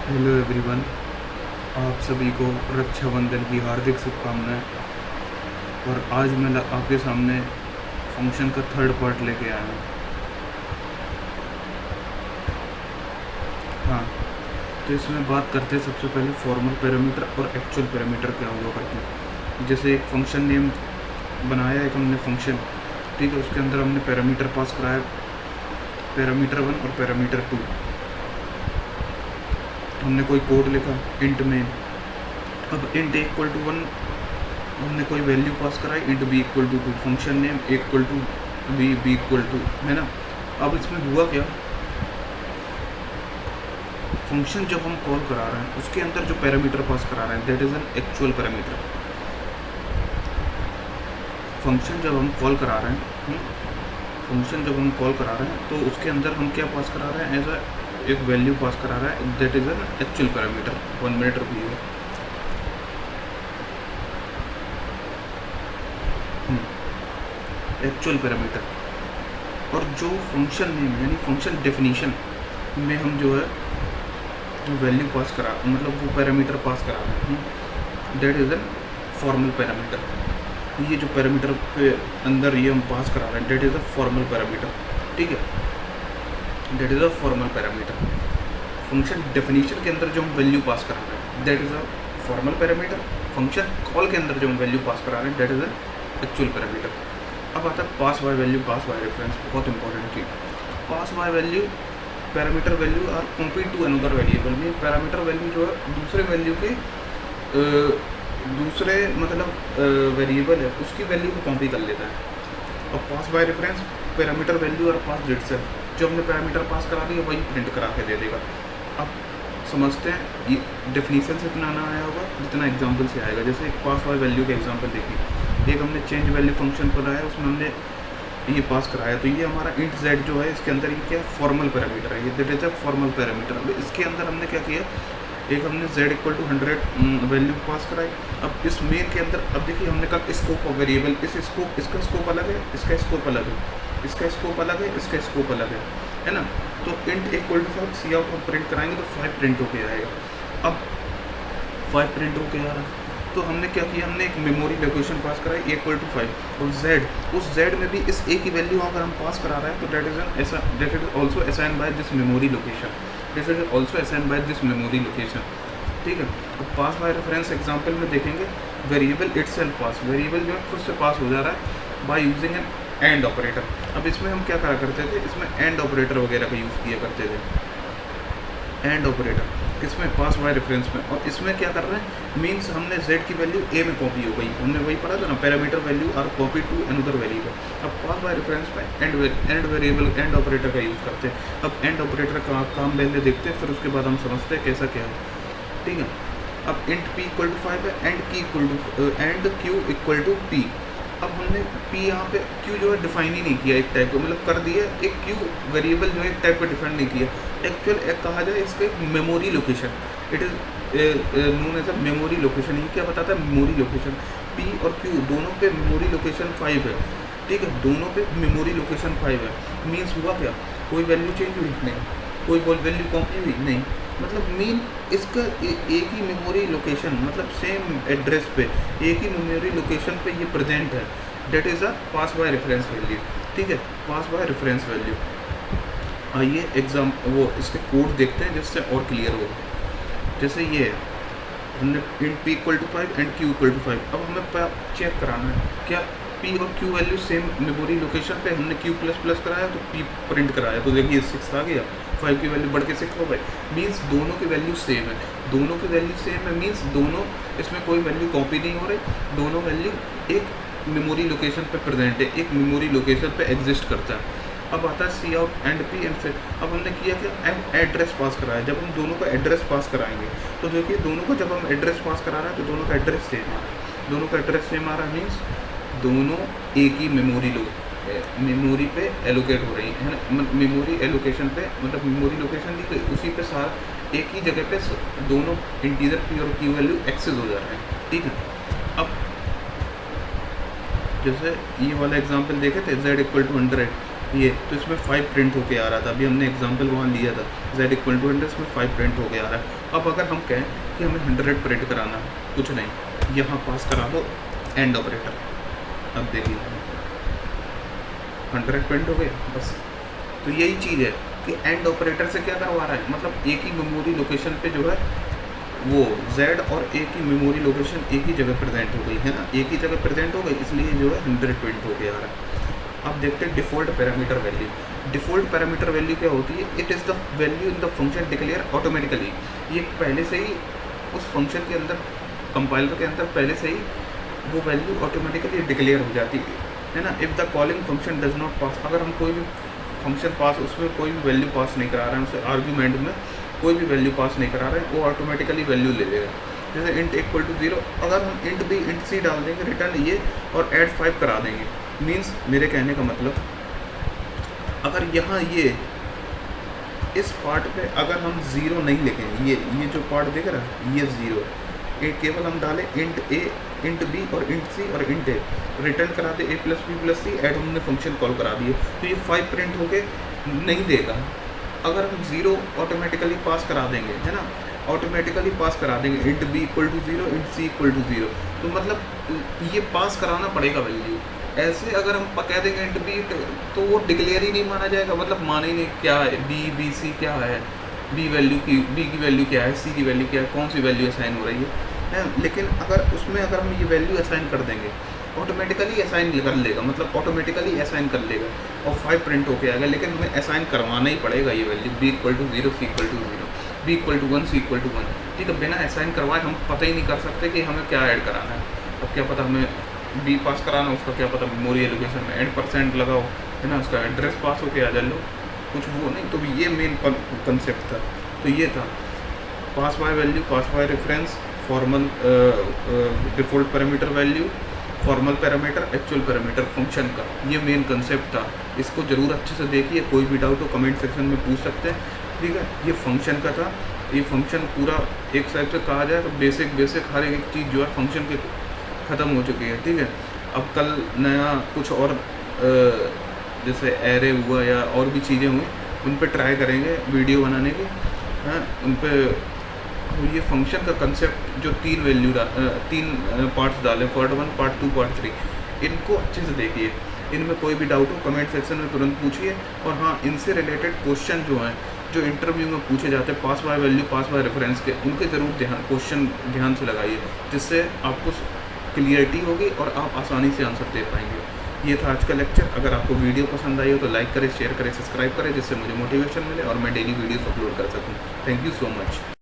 Hello everyone, आप सभी को रक्षाबंधन की हार्दिक शुभकामनाएं। और आज मैं आपके सामने फंक्शन का थर्ड पार्ट लेके आया हूँ। हाँ, तो इसमें बात करते हैं सबसे पहले फॉर्मल पैरामीटर और एक्चुअल पैरामीटर क्या हुआ करते हैं। जैसे एक फंक्शन नेम बनाया, एक हमने फंक्शन, ठीक है, उसके अंदर हमने पैरामीटर पास कराया, पैरामीटर 1 और पैरामीटर 2। हमने कोई कोड लिखा इंट में। अब इंट इक्वल टू 1 हमने कोई वैल्यू पास कराई, int B equal to 2, function name equal to B equal to, है ना। अब इसमें हुआ क्या, फंक्शन जब हम कॉल करा रहे हैं उसके अंदर जो पैरामीटर पास करा रहे हैं that is an actual parameter. Function जब हम कॉल करा रहे हैं फंक्शन जब हम कॉल करा रहे हैं तो उसके अंदर हम क्या पास करा रहे हैं, एज अ एक वैल्यू पास करा रहा है, that is an actual parameter. 1 minute रुकिए। Actual parameter. और जो फंक्शन नेम यानी फंक्शन डेफिनीशन में हम जो है वैल्यू पास करा, मतलब वो पैरामीटर पास करा रहे हैं, that is N formal parameter. ये जो पैरामीटर के अंदर ये हम पास करा रहे हैं that is a formal parameter, ठीक है, that is a formal parameter. Function definition के अंदर जो हम वैल्यू पास करा रहे हैं that is a formal parameter. Function call के अंदर जो हम वैल्यू पास करा रहे हैं that is a actual parameter. अब आता है pass by value, pass by reference, बहुत इंपॉर्टेंट चीज़। Pass by value, parameter value are copied to another variable में। पैरामीटर वैल्यू जो है दूसरे वैल्यू के दूसरे मतलब वेरिएबल है उसकी वैल्यू को कॉपी कर लेता है। और पास बाय रेफरेंस, पैरामीटर वैल्यू और पास इटसेल्फ, जो हमने पैरामीटर पास करा दिया वही प्रिंट करा के दे देगा। अब समझते हैं, ये डेफिनेशन से इतना ना आया होगा जितना एग्जाम्पल से आएगा। जैसे एक पास बाय वैल्यू का एग्जाम्पल देखिए, एक हमने चेंज वैल्यू फंक्शन बनाया, उसमें हमने ये पास कराया, तो ये हमारा इंट जेड जो है इसके अंदर ये क्या फॉर्मल पैरामीटर है, ये that is a formal parameter. अब इसके अंदर हमने क्या किया, एक हमने z equal to 100 value pass कराई। अब इस मेन के अंदर, अब देखिए हमने कहा स्कोप ऑफ वेरिएबल, इस स्कोप, इसका स्कोप अलग है, इसका स्कोप अलग है, इसका स्कोप अलग है, इसका स्कोप अलग है ना। तो int equal to 5 C out हम प्रिंट कराएंगे तो 5 प्रिंट होके आएगा। अब 5 प्रिंट होके आ रहा है, तो हमने क्या किया, हमने एक मेमोरी लोकेशन पास कराई इक्वल टू 5 और z, उस z में भी इस a की वैल्यू अगर हम पास करा रहे हैं तो that is also assign by this memory location, this is also assign by this memory location, ठीक है। अब पास बाय रेफरेंस एग्जांपल में देखेंगे, वेरिएबल इटसेल्फ पास, वेरिएबल जो है खुद से पास हो जा रहा है by using an and operator. अब इसमें हम क्या करा करते थे, इसमें एंड ऑपरेटर वगैरह का यूज़ किया करते थे, एंड ऑपरेटर किसमें, पास बाय रेफरेंस में। और इसमें क्या कर रहे हैं, मीन्स हमने z की वैल्यू a में कॉपी हो गई, हमने वही पढ़ा था ना, parameter value are copy to another variable. अब पास बाय रेफरेंस में एंड वेरिएबल, एंड ऑपरेटर का यूज़ करते हैं। अब एंड ऑपरेटर का काम पहले देखते हैं, फिर उसके बाद हम समझते हैं कैसा क्या है, ठीक है। अब इंट p इक्वल टू 5 है, and q equal to p। अब हमने p यहाँ पे q जो है डिफाइन ही नहीं किया एक टाइप को, मतलब कर दिया एक q वेरिएबल जो है एक टाइप को डिफाइन नहीं किया। एक्चुअल एक कहा जाए इसका एक memory location, it is known as a memory location. ये क्या बताता है, मेमोरी लोकेशन। p और q दोनों पे मेमोरी लोकेशन 5 है, ठीक है, दोनों पे मेमोरी लोकेशन 5 है। मीन्स हुआ क्या, कोई वैल्यू चेंज हुई नहीं, कोई वैल्यू कॉपी हुई नहीं, मतलब मीन इसका एक ही मेमोरी लोकेशन, मतलब सेम एड्रेस पे एक ही मेमोरी लोकेशन पे ये प्रेजेंट है, that is a pass by reference value, ठीक है, पास बाय रेफरेंस वैल्यू। आइए एग्जाम वो इसके कोड देखते हैं जिससे और क्लियर हो। जैसे ये है, हमने int p equal to 5 and q equal to 5। अब हमें चेक कराना है क्या p और q value same memory location पे, हमने q प्लस प्लस कराया तो p प्रिंट कराया, तो देखिए 6 आ गया, 5 की वैल्यू बढ़ के 6 हो गई। मीन्स दोनों की वैल्यू सेम है, दोनों की वैल्यू सेम है, मीन्स दोनों, इसमें कोई वैल्यू कॉपी नहीं हो रही, दोनों वैल्यू एक मेमोरी लोकेशन पे प्रेजेंट है, एक मेमोरी लोकेशन पे एग्जिस्ट करता है। अब आता है सी आउट एंड पी एंड फिर। अब हमने किया कि एड्रेस पास कराया, जब हम दोनों का एड्रेस पास कराएंगे तो देखिए दोनों का जब हम एड्रेस पास करा रहे हैं तो दोनों का एड्रेस सेम आ रहा है, दोनों का एड्रेस सेम आ रहा है, मीन्स दोनों एक ही मेमोरी पे एलोकेट हो रही है ना, मेमोरी एलोकेशन पे, मतलब मेमोरी लोकेशन दी तो उसी पे सारा एक ही जगह पे दोनों इंटीजर पी और क्यू वैल्यू एक्सेस हो जा रहे हैं, ठीक है। अब जैसे ये वाला एग्जांपल देखे थे z इक्वल टू 100, ये तो इसमें 5 प्रिंट होके आ रहा था, अभी हमने एग्जांपल वहाँ लिया था z इक्वल टू 100, इसमें 5 प्रिंट होके आ रहा है। अब अगर हम कहें कि हमें 100 प्रिंट कराना है, कुछ नहीं, यहाँ पास करा दो एंड ऑपरेटर, अब देखिए 100 प्रिंट हो गए बस। तो यही चीज़ है कि एंड ऑपरेटर से क्या करवा रहा है, मतलब एक ही मेमोरी लोकेशन पे जो है वो z और एक ही मेमोरी लोकेशन एक ही जगह प्रेजेंट हो गई है ना, एक ही जगह प्रेजेंट हो गई, इसलिए जो है 100 प्रिंट होके आ रहा है। अब देखते हैं default parameter value. Default parameter value क्या होती है, it is the value in the function declare automatically. ये पहले से ही उस फंक्शन के अंदर, कंपाइलर के अंदर पहले से ही वो वैल्यू ऑटोमेटिकली डिक्लेयर हो जाती है ना। If the calling function does not pass, अगर हम कोई भी फंक्शन पास, उसमें कोई भी वैल्यू पास नहीं करा रहे हैं, उसे आर्ग्यूमेंट में कोई भी वैल्यू पास नहीं करा रहे हैं, वो ऑटोमेटिकली वैल्यू ले लेगा। जैसे इंट इक्वल टू 0, अगर हम इंट बी इंट सी डाल देंगे, रिटर्न ये और ऐड 5 करा देंगे, मीन्स मेरे कहने का मतलब अगर यहाँ ये इस पार्ट पे अगर हम 0 नहीं लिखेंगे, ये जो पार्ट दिख रहा है ये 0, ये केवल हम डालें इंट ए, इंट बी और इंट सी और इंट ए, रिटर्न करा दे ए प्लस बी प्लस सी, ऐड हमने फंक्शन कॉल करा दिए, तो ये 5 प्रिंट होके नहीं देगा। अगर हम 0 ऑटोमेटिकली पास करा देंगे, है ना, ऑटोमेटिकली पास करा देंगे int B equal to 0, int C equal to 0, तो मतलब ये पास कराना पड़ेगा वैल्यू। ऐसे अगर हम कह देंगे इंट बी, तो वो डिक्लेयर ही नहीं माना जाएगा, मतलब माने ही नहीं क्या है बी सी क्या है, बी की वैल्यू क्या है, सी की वैल्यू क्या है, कौन सी वैल्यू असाइन हो रही है। लेकिन अगर उसमें अगर हम ये वैल्यू असाइन कर देंगे, ऑटोमेटिकली असाइन कर लेगा, मतलब ऑटोमेटिकली असाइन कर लेगा और 5 प्रिंट होके आएगा। लेकिन हमें असाइन करवाना ही पड़ेगा ये value, B equal to 0, C equal to 0, B equal to 1, C equal to 1। ठीक है, बिना असाइन करवाए हम पता ही नहीं कर सकते कि हमें क्या ऐड कराना है। अब क्या पता हमें बी पास कराना, उसका क्या पता मेमोरी एलोकेशन में एंड % लगाओ, है ना, उसका एड्रेस पास होके आ जाए, लो कुछ वो नहीं। तो ये मेन कंसेप्ट था। तो ये था pass by value, pass by reference, formal default parameter value, formal parameter, actual parameter function का, ये मेन कंसेप्ट था। इसको ज़रूर अच्छे से देखिए, कोई भी डाउट हो कमेंट सेक्शन में पूछ सकते हैं। ठीक है, ये फंक्शन का था। ये फंक्शन पूरा एक साइड से कहा जाए तो बेसिक हर एक चीज़ जो है फंक्शन के ख़त्म हो चुकी है। ठीक है, अब कल नया कुछ और जैसे एरे हुआ या और भी चीज़ें हुई, उन पे ट्राई करेंगे वीडियो बनाने की। हाँ, उन पे ये फंक्शन का कंसेप्ट जो 3 वैल्यू 3 पार्ट्स डाले, पार्ट 1, पार्ट 2, पार्ट 3, इनको अच्छे से देखिए। इनमें कोई भी डाउट हो कमेंट सेक्शन में तुरंत पूछिए। और हाँ, इनसे रिलेटेड क्वेश्चन जो हैं, जो इंटरव्यू में पूछे जाते हैं pass by value, pass by reference के, उनके ज़रूर क्वेश्चन ध्यान से लगाइए, जिससे आपको क्लियरिटी होगी और आप आसानी से आंसर दे पाएंगे। ये था आज का लेक्चर। अगर आपको वीडियो पसंद आई हो तो लाइक करें, शेयर करें, सब्सक्राइब करें, जिससे मुझे मोटिवेशन मिले और मैं डेली वीडियोस अपलोड कर सकूं। Thank you so much.